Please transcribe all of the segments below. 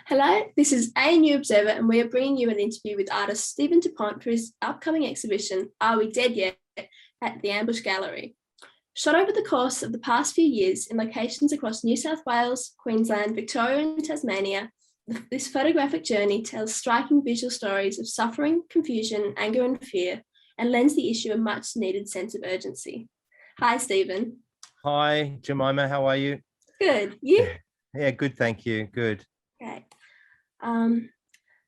Hello, this is ANU Observer, and we are bringing you an interview with artist Stephen Dupont for his upcoming exhibition, Are We Dead Yet?, at the aMBUSH Gallery. Shot over the course of the past few years in locations across New South Wales, Queensland, Victoria and Tasmania, this photographic journey tells striking visual stories of suffering, confusion, anger and fear, and lends the issue a much needed sense of urgency. Hi, Stephen. Hi, Jemima. How are you? Good. You? Yeah, good. Thank you. Good. Okay.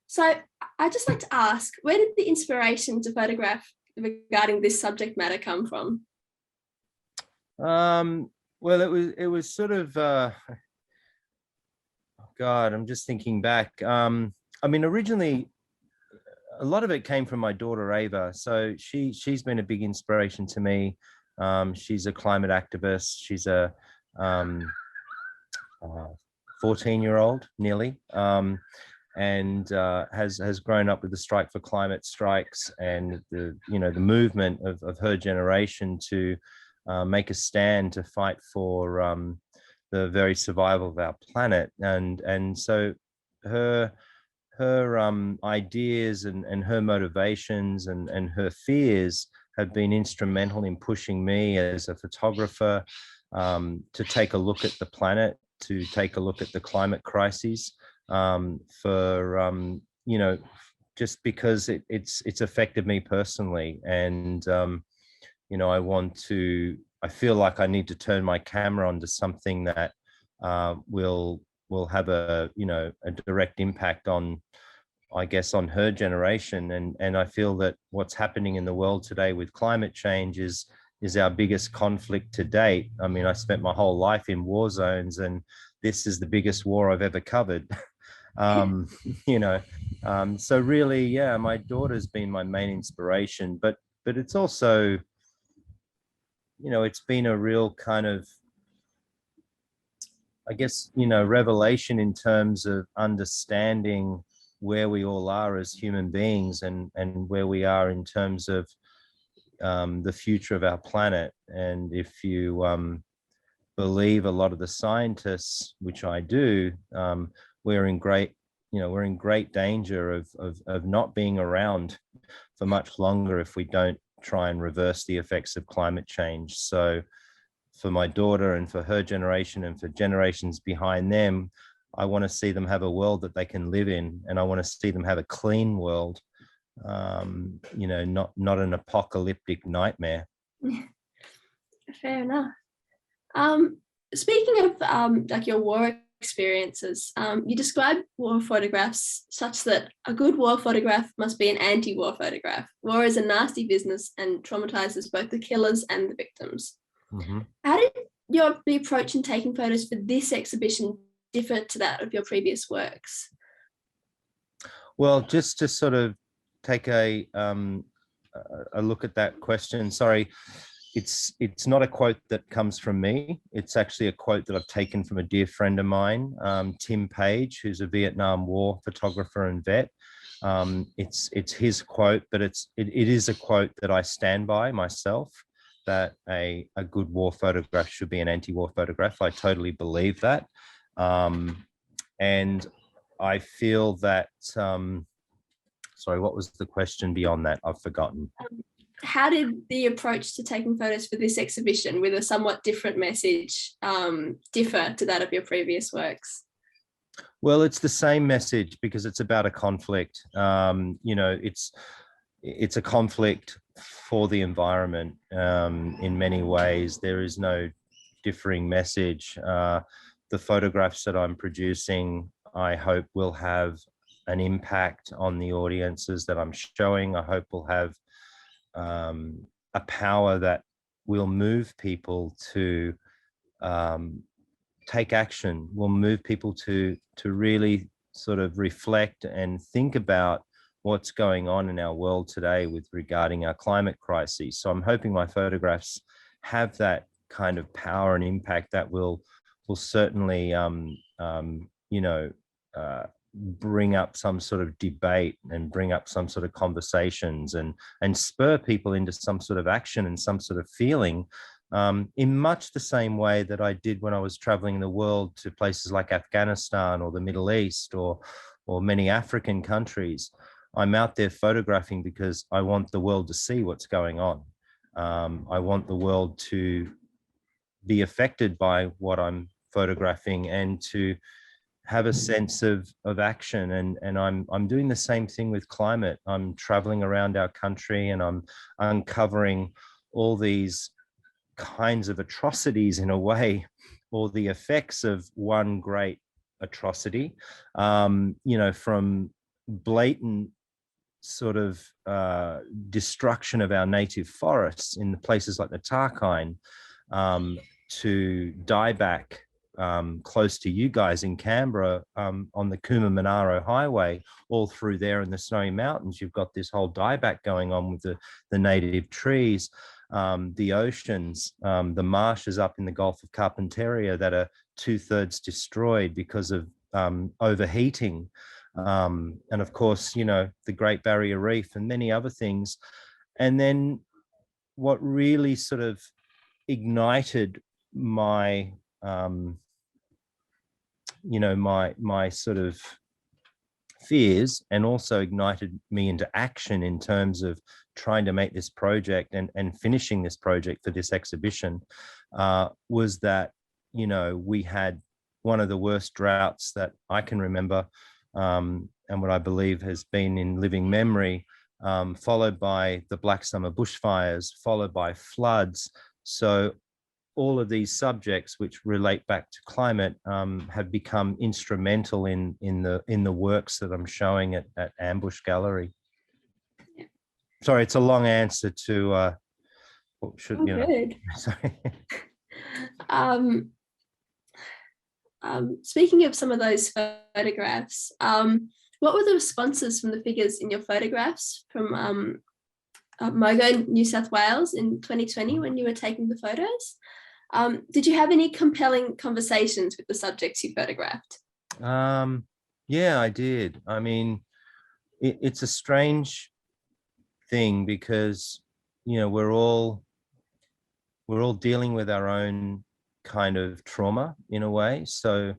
So I'd just like to ask, where did the inspiration to photograph regarding this subject matter come from? Well, it was sort of God, I'm just thinking back. I mean, originally a lot of it came from my daughter Ava. So she's been a big inspiration to me. She's a climate activist. She's a 14-year-old nearly, and has grown up with the Strike for Climate strikes and the movement of her generation to make a stand to fight for the very survival of our planet. And so her ideas and her motivations and her fears have been instrumental in pushing me as a photographer to take a look at the planet, to take a look at the climate crises, just because it's affected me personally. And I feel like I need to turn my camera onto something that will have a direct impact on, I guess, on her generation. And I feel that what's happening in the world today with climate change is our biggest conflict to date. I mean, I spent my whole life in war zones, and this is the biggest war I've ever covered. So really, yeah, my daughter's been my main inspiration, but it's also, it's been a real kind of, I guess, revelation in terms of understanding where we all are as human beings and where we are in terms of the future of our planet. And if you believe a lot of the scientists, which I do, we're in great danger of not being around for much longer if we don't try and reverse the effects of climate change. So for my daughter and for her generation and for generations behind them, I want to see them have a world that they can live in, and I want to see them have a clean world, not an apocalyptic nightmare. Fair enough. Speaking of like your war experiences, you describe war photographs such that a good war photograph must be an anti-war photograph. War is a nasty business and traumatizes both the killers and the victims. Mm-hmm. How did the approach in taking photos for this exhibition differ to that of your previous works? Well, just to sort of take a look at that question. Sorry, it's not a quote that comes from me. It's actually a quote that I've taken from a dear friend of mine, Tim Page, who's a Vietnam War photographer and vet. It's his quote, but it is a quote that I stand by myself, that a good war photograph should be an anti-war photograph. I totally believe that. And I feel that, sorry, what was the question beyond that? I've forgotten. How did the approach to taking photos for this exhibition with a somewhat different message differ to that of your previous works? Well, it's the same message because it's about a conflict. It's a conflict for the environment in many ways. There is no differing message. The photographs that I'm producing, I hope, will have an impact on the audiences that I'm showing. I hope will have a power that will move people to take action, will move people to really sort of reflect and think about what's going on in our world today with regarding our climate crisis. So I'm hoping my photographs have that kind of power and impact that will certainly bring up some sort of debate and bring up some sort of conversations and spur people into some sort of action and some sort of feeling in much the same way that I did when I was traveling the world to places like Afghanistan or the Middle East or many African countries. I'm out there photographing because I want the world to see what's going on. I want the world to be affected by what I'm photographing and to have a sense of action. And I'm doing the same thing with climate. I'm traveling around our country and I'm uncovering all these kinds of atrocities in a way, or the effects of one great atrocity, from blatant sort of destruction of our native forests in the places like the Tarkine, to dieback close to you guys in Canberra, on the Cooma Monaro Highway, all through there in the Snowy Mountains. You've got this whole dieback going on with the native trees, the oceans, the marshes up in the Gulf of Carpentaria that are 2/3 destroyed because of overheating. And of course, the Great Barrier Reef and many other things. And then what really sort of ignited my my sort of fears, and also ignited me into action in terms of trying to make this project and finishing this project for this exhibition, was that we had one of the worst droughts that I can remember, and what I believe has been in living memory, followed by the Black Summer bushfires, followed by floods. So all of these subjects which relate back to climate have become instrumental in the works that I'm showing at aMBUSH Gallery. Yeah. Sorry, it's a long answer to Good. Sorry. Speaking of some of those photographs, what were the responses from the figures in your photographs from Mogo, New South Wales in 2020 when you were taking the photos? Did you have any compelling conversations with the subjects you photographed? Yeah, I did. I mean, it's a strange thing because, we're all dealing with our own kind of trauma in a way. So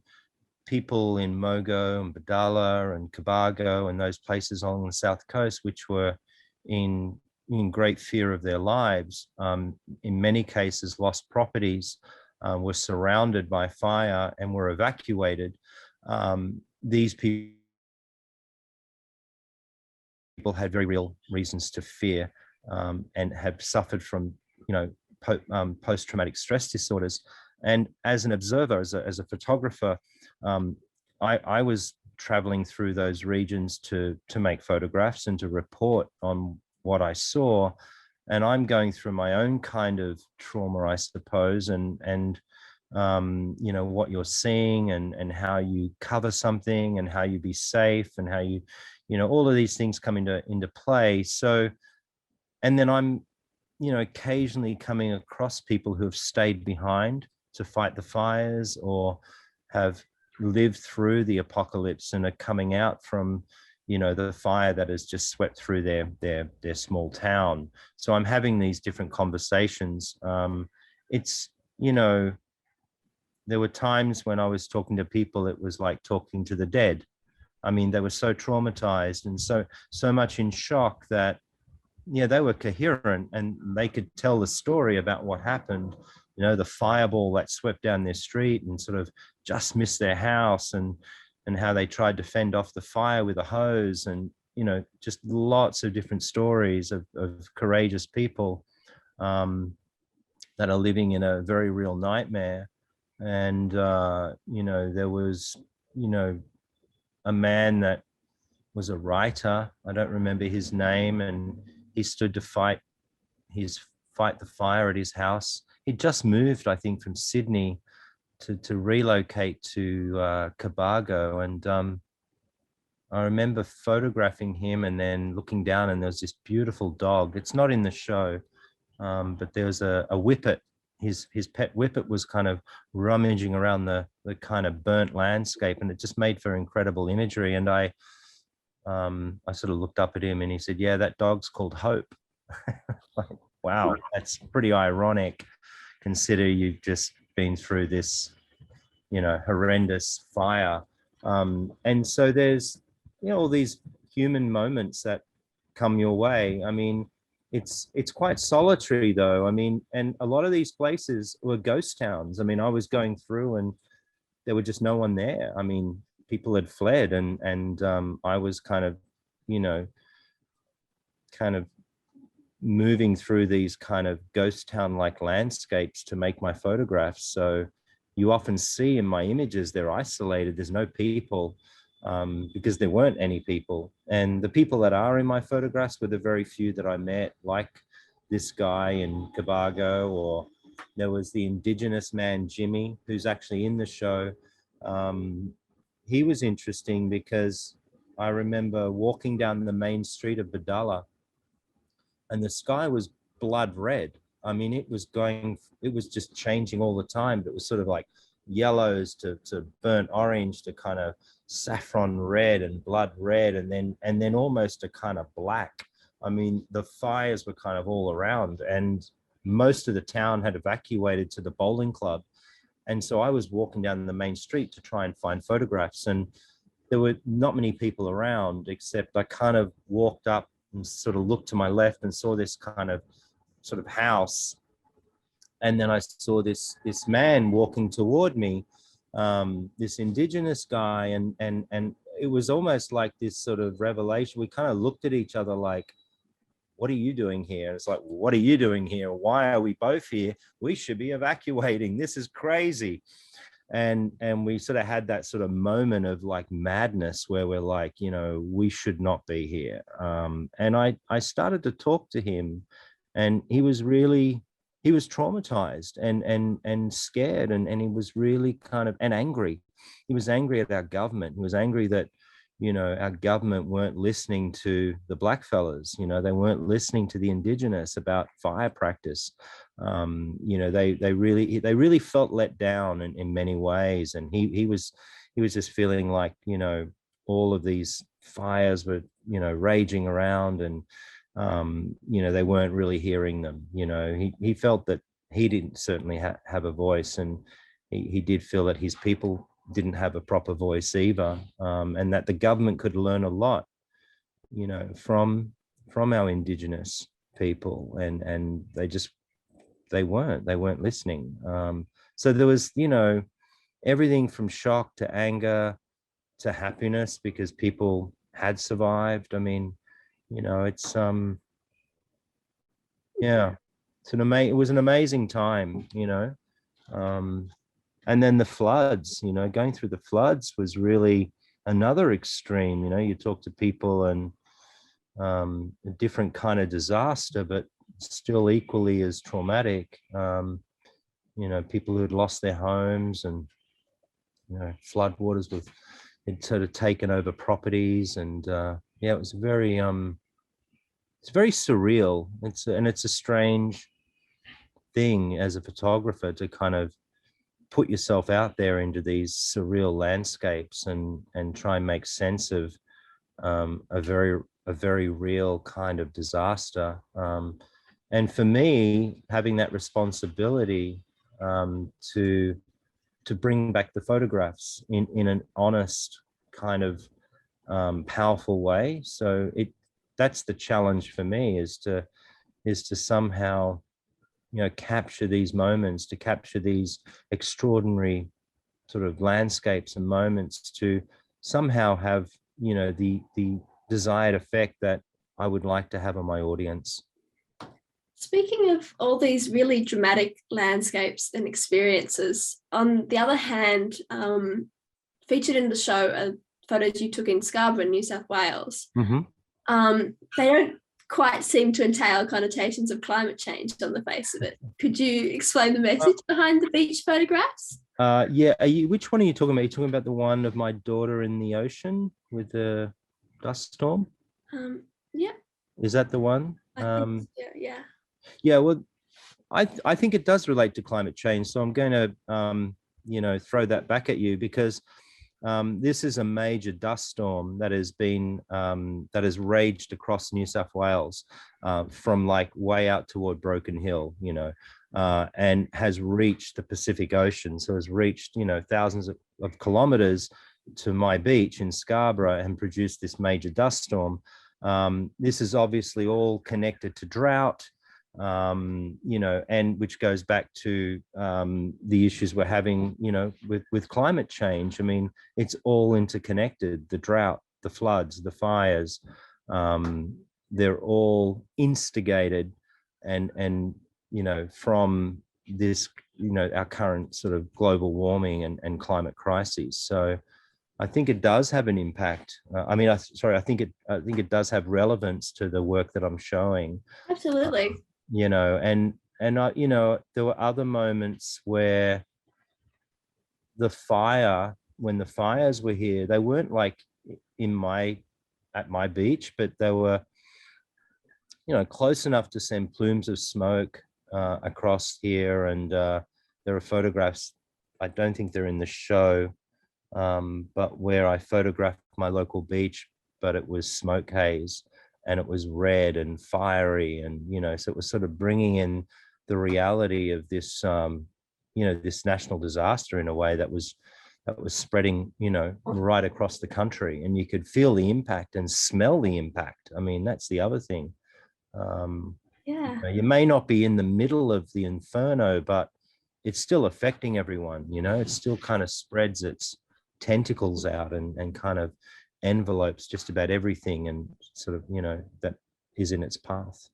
people in Mogo and Badala and Cobargo and those places along the south coast, which were in great fear of their lives, in many cases lost properties, were surrounded by fire and were evacuated. These people had very real reasons to fear, and have suffered from post-traumatic stress disorders. And as an observer, as a photographer, I was traveling through those regions to make photographs and to report on what I saw. And I'm going through my own kind of trauma, I suppose, and what you're seeing and how you cover something and how you be safe and how you all of these things come into play. So, and then I'm occasionally coming across people who have stayed behind to fight the fires or have lived through the apocalypse and are coming out from the fire that has just swept through their small town. So I'm having these different conversations. It's there were times when I was talking to people, it was like talking to the dead. I mean, they were so traumatized and so much in shock that they were coherent and they could tell the story about what happened. The fireball that swept down their street and sort of just missed their house, and how they tried to fend off the fire with a hose, and just lots of different stories of courageous people that are living in a very real nightmare. And there was a man that was a writer. I don't remember his name, and he stood to fight the fire at his house. He'd just moved, I think, from Sydney to relocate to Cobargo. And I remember photographing him and then looking down, and there was this beautiful dog. It's not in the show, but there was a whippet. His pet whippet was kind of rummaging around the kind of burnt landscape, and it just made for incredible imagery. And I sort of looked up at him and he said, "Yeah, that dog's called Hope." Like, wow, that's pretty ironic, consider you've just been through this, horrendous fire. And so there's, all these human moments that come your way. I mean, it's quite solitary though. I mean, and a lot of these places were ghost towns. I mean, I was going through and there were just no one there. I mean, people had fled, and I was kind of, kind of moving through these kind of ghost town like landscapes to make my photographs. So you often see in my images, they're isolated, there's no people, because there weren't any people. And the people that are in my photographs were the very few that I met, like this guy in Cabago, or there was the indigenous man, Jimmy, who's actually in the show. He was interesting because I remember walking down the main street of Badalla, and the sky was blood red. I mean, it was just changing all the time. But it was sort of like yellows to burnt orange to kind of saffron red and blood red, and then almost a kind of black. I mean, the fires were kind of all around, and most of the town had evacuated to the bowling club. And so I was walking down the main street to try and find photographs, and there were not many people around, except I kind of walked up and sort of looked to my left and saw this kind of sort of house. And then I saw this man walking toward me, this indigenous guy, and it was almost like this sort of revelation. We kind of looked at each other like, what are you doing here? It's like, what are you doing here? Why are we both here? We should be evacuating. This is crazy. And we sort of had that sort of moment of like madness where we're like, we should not be here. And I started to talk to him, and he was traumatized and scared, and he was really kind of, and angry. He was angry at our government. He was angry that, our government weren't listening to the black fellas. They weren't listening to the indigenous about fire practice. They really felt let down in many ways. And he was just feeling like, all of these fires were, raging around, and, they weren't really hearing them. He felt that he didn't certainly have a voice, and he did feel that his people didn't have a proper voice either, and that the government could learn a lot, from our indigenous people, and they weren't listening. So there was, everything from shock to anger to happiness because people had survived. I mean, it's yeah, it was an amazing time, and then the floods, going through the floods was really another extreme. You talk to people, and a different kind of disaster, but still equally as traumatic. People who had lost their homes, and flood waters had sort of taken over properties, and it was it's very surreal. It's a strange thing as a photographer to kind of put yourself out there into these surreal landscapes and try and make sense of a very real kind of disaster. And for me, having that responsibility to bring back the photographs in an honest kind of powerful way. So that's the challenge for me, is to somehow capture these moments, to capture these extraordinary sort of landscapes and moments, to somehow have the desired effect that I would like to have on my audience. Speaking of all these really dramatic landscapes and experiences, on the other hand, featured in the show are photos you took in Scarborough, New South Wales. Mm-hmm. They don't quite seem to entail connotations of climate change on the face of it. Could you explain the message behind the beach photographs? Yeah. Which one are you talking about? Are you talking about the one of my daughter in the ocean with the dust storm? Yeah. Is that the one? Yeah. Yeah. Well, I think it does relate to climate change. So I'm going to, throw that back at you, because this is a major dust storm that has raged across New South Wales, from like way out toward Broken Hill. and has reached the Pacific Ocean. So has reached, thousands of kilometers to my beach in Scarborough and produced this major dust storm. This is obviously all connected to drought, and which goes back to the issues we're having, with climate change. I mean, it's all interconnected. The drought, the floods, the fires, they're all instigated and from this, our current sort of global warming and climate crises. So I think it does have an impact. I think it does have relevance to the work that I'm showing. Absolutely. And I, there were other moments where when the fires were here, they weren't like at my beach, but they were, close enough to send plumes of smoke across here. And there are photographs, I don't think they're in the show, but where I photographed my local beach, but it was smoke haze and it was red and fiery. And, so it was sort of bringing in the reality of this, this national disaster in a way that was spreading, right across the country. And you could feel the impact and smell the impact. I mean, that's the other thing. You may not be in the middle of the inferno, but it's still affecting everyone. It still kind of spreads its tentacles out and kind of envelopes just about everything and sort of, that is in its path.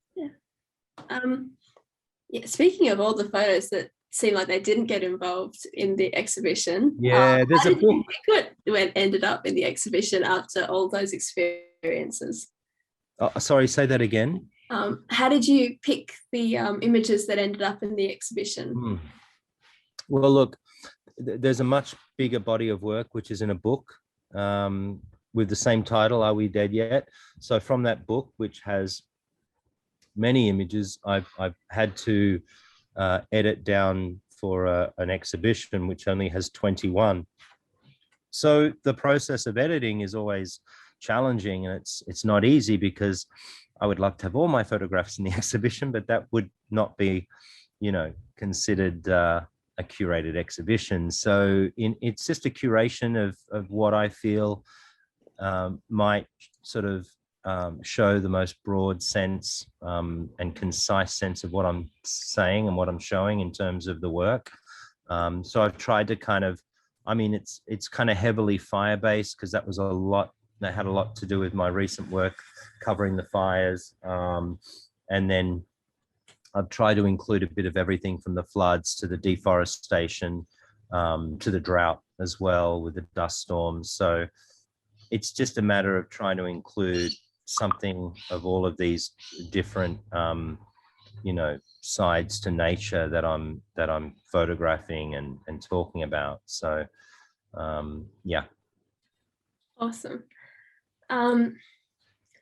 Speaking of all the photos that seem like they didn't get involved in the exhibition, there's a book. What ended up in the exhibition after all those experiences? Sorry, say that again. How did you pick the images that ended up in the exhibition? Well, look, there's a much bigger body of work which is in a book with the same title, Are We Dead Yet? So from that book, which has many images, I've had to edit down for an exhibition which only has 21. So the process of editing is always challenging, and it's not easy, because I would love to have all my photographs in the exhibition, but that would not be, considered a curated exhibition. So it's just a curation of what I feel might sort of show the most broad sense and concise sense of what I'm saying and what I'm showing in terms of the work. So I've tried to kind of, it's kind of heavily fire-based, because that had a lot to do with my recent work covering the fires. And then I've tried to include a bit of everything from the floods to the deforestation to the drought as well with the dust storms. So it's just a matter of trying to include something of all of these different, sides to nature that I'm photographing and talking about. So, yeah. Awesome.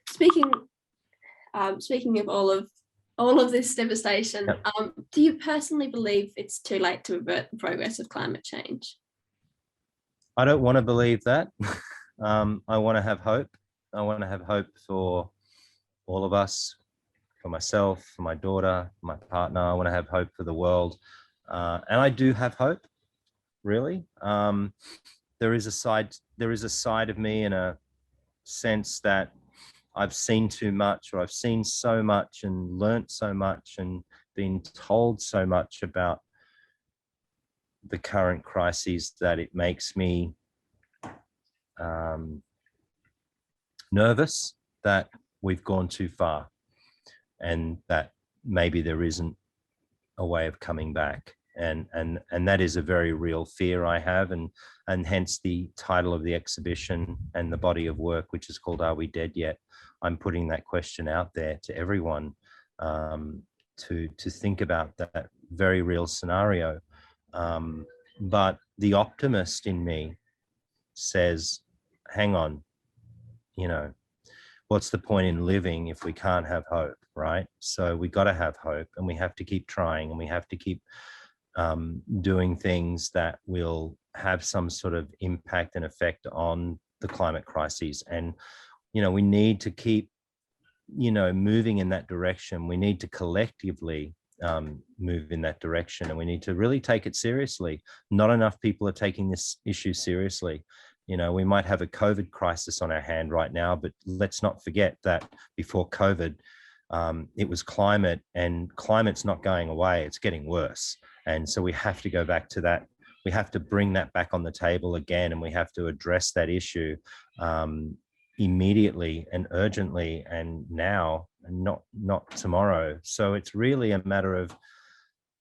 Speaking of all of this devastation, do you personally believe it's too late to avert the progress of climate change? I don't want to believe that. I want to have hope. I want to have hope for all of us, for myself, for my daughter, for my partner. I want to have hope for the world. And I do have hope, really. There is a side of me, in a sense, that I've seen too much, or I've seen so much and learnt so much and been told so much about the current crises, that it makes me nervous that we've gone too far and that maybe there isn't a way of coming back. And that is a very real fear I have, and hence the title of the exhibition and the body of work, which is called Are We Dead Yet? I'm putting that question out there to everyone, to think about that very real scenario. But the optimist in me says, hang on, what's the point in living if we can't have hope, right? So we got to have hope, and we have to keep trying, and we have to keep doing things that will have some sort of impact and effect on the climate crises. And, we need to keep, moving in that direction. We need to collectively move in that direction, and we need to really take it seriously. Not enough people are taking this issue seriously. You know, we might have a COVID crisis on our hand right now, but let's not forget that before COVID, it was climate, and climate's not going away, it's getting worse. And so we have to go back to that. We have to bring that back on the table again, and we have to address that issue immediately and urgently, and now, and not tomorrow. So it's really a matter of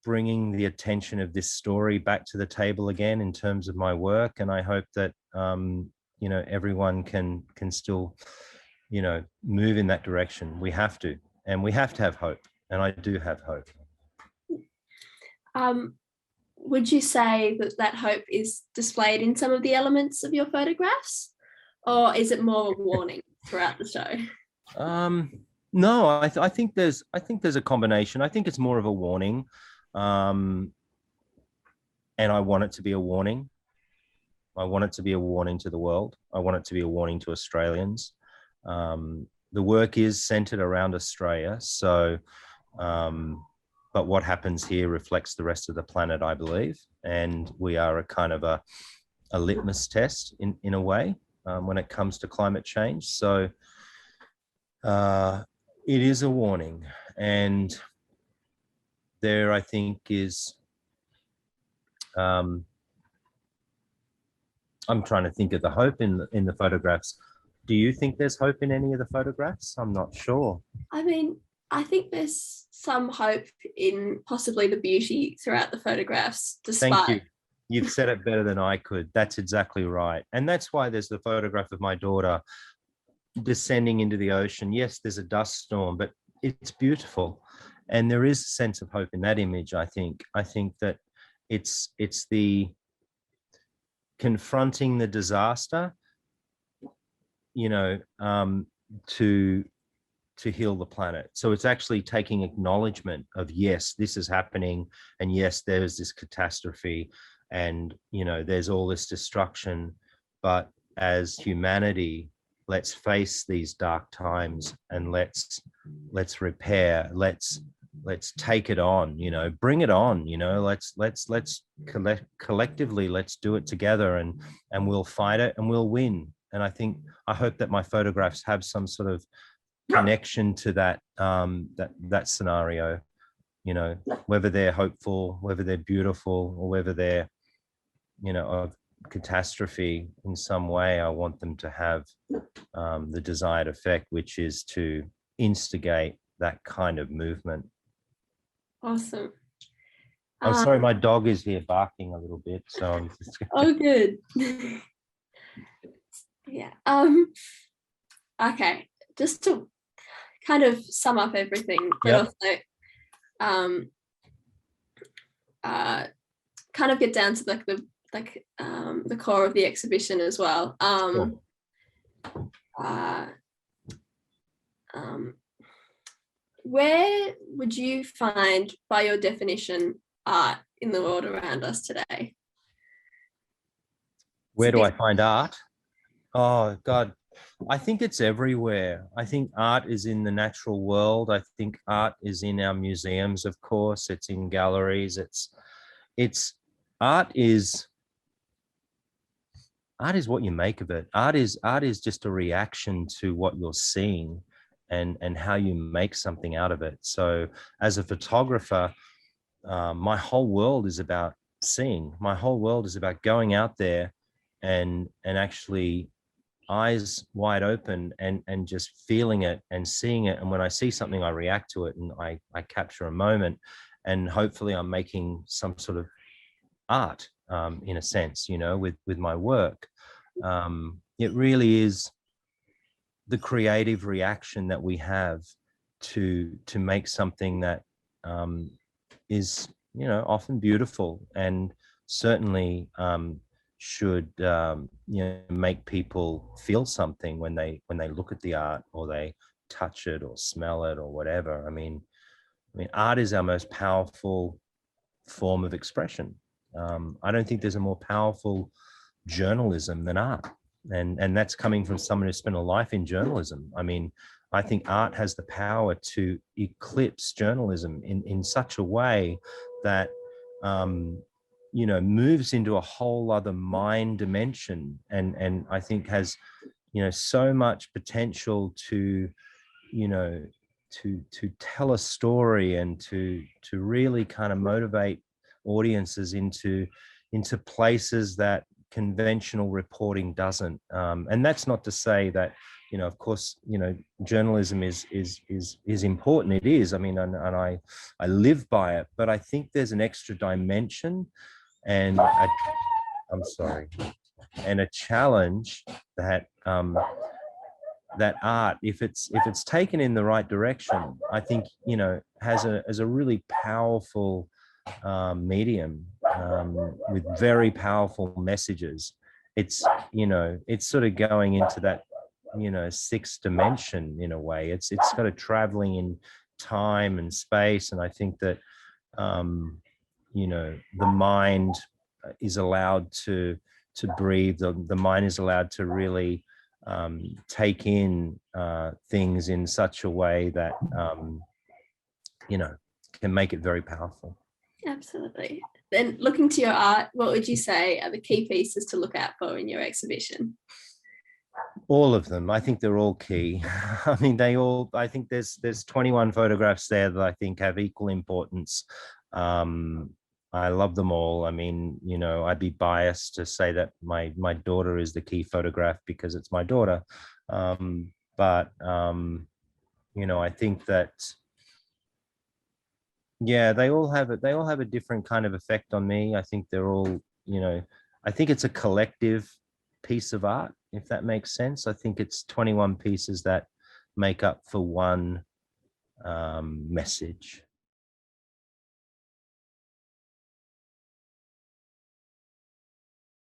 bringing the attention of this story back to the table again in terms of my work. And I hope that you know, everyone can still, you know, move in that direction. We have to, and we have to have hope, and I do have hope. Would you say that that hope is displayed in some of the elements of your photographs, or is it more a warning throughout the show? No, I think there's a combination. I think it's more of a warning, and I want it to be a warning. I want it to be a warning to the world. I want it to be a warning to Australians. The work is centered around Australia, so but what happens here reflects the rest of the planet, I believe, and we are a kind of a litmus test in a way when it comes to climate change. So it is a warning, and there, I think, is I'm trying to think of the hope in the photographs. Do you think there's hope in any of the photographs? I'm not sure. I mean, I think there's some hope in possibly the beauty throughout the photographs, despite. Thank you. You've said it better than I could. That's exactly right. And that's why there's the photograph of my daughter descending into the ocean. Yes, there's a dust storm, but it's beautiful. And there is a sense of hope in that image, I think. I think that it's the confronting the disaster, you know, to heal the planet. So it's actually taking acknowledgement of, yes, this is happening, and yes, there's this catastrophe, and, you know, there's all this destruction, but as humanity, let's face these dark times, and let's repair, let's take it on, you know, bring it on, you know, let's collectively, let's do it together, and we'll fight it and we'll win. And I hope that my photographs have some sort of connection to that that scenario, you know, whether they're hopeful, whether they're beautiful, or whether they're, you know, of catastrophe in some way. I want them to have the desired effect, which is to instigate that kind of movement. Awesome. I'm sorry, my dog is here barking a little bit, so I'm just oh, good. Yeah. Okay, just to kind of sum up everything, but also kind of get down to the core of the exhibition as well. Where would you find, by your definition, art in the world around us today? Where do I find art? Oh, God, I think it's everywhere. I think art is in the natural world. I think art is in our museums, of course. It's in galleries. Art is what you make of it. Art is just a reaction to what you're seeing, and how you make something out of it. So as a photographer, my whole world is about seeing. My whole world is about going out there and actually eyes wide open and just feeling it and seeing it. And when I see something, I react to it, and I capture a moment, and hopefully I'm making some sort of art, in a sense, you know, with my work. It really is the creative reaction that we have to make something that is, you know, often beautiful, and certainly should you know, make people feel something when they look at the art, or they touch it or smell it or whatever. I mean art is our most powerful form of expression. I don't think there's a more powerful journalism than art, and that's coming from someone who spent a life in journalism. I mean, I think art has the power to eclipse journalism in such a way that, you know, moves into a whole other mind dimension, and I think has, you know, so much potential to, you know, to tell a story and to really kind of motivate audiences into places that conventional reporting doesn't. And that's not to say that, you know, of course, you know, journalism is important. It is. I mean, and I live by it, but I think there's an extra dimension and I'm sorry, and a challenge that that art, if it's taken in the right direction, I think, you know, has a really powerful medium with very powerful messages. It's, you know, it's sort of going into that, you know, sixth dimension in a way. It's kind of traveling in time and space, and I think that, you know, the mind is allowed to breathe. The mind is allowed to really take in things in such a way that, you know, can make it very powerful. Absolutely. Then looking to your art, what would you say are the key pieces to look out for in your exhibition? All of them. I think they're all key. I mean, I think there's 21 photographs there that I think have equal importance. I love them all. I mean, you know, I'd be biased to say that my daughter is the key photograph because it's my daughter. But you know, I think that, yeah, they all have a different kind of effect on me. I think they're all, you know, I think it's a collective piece of art, if that makes sense. I think it's 21 pieces that make up for one message.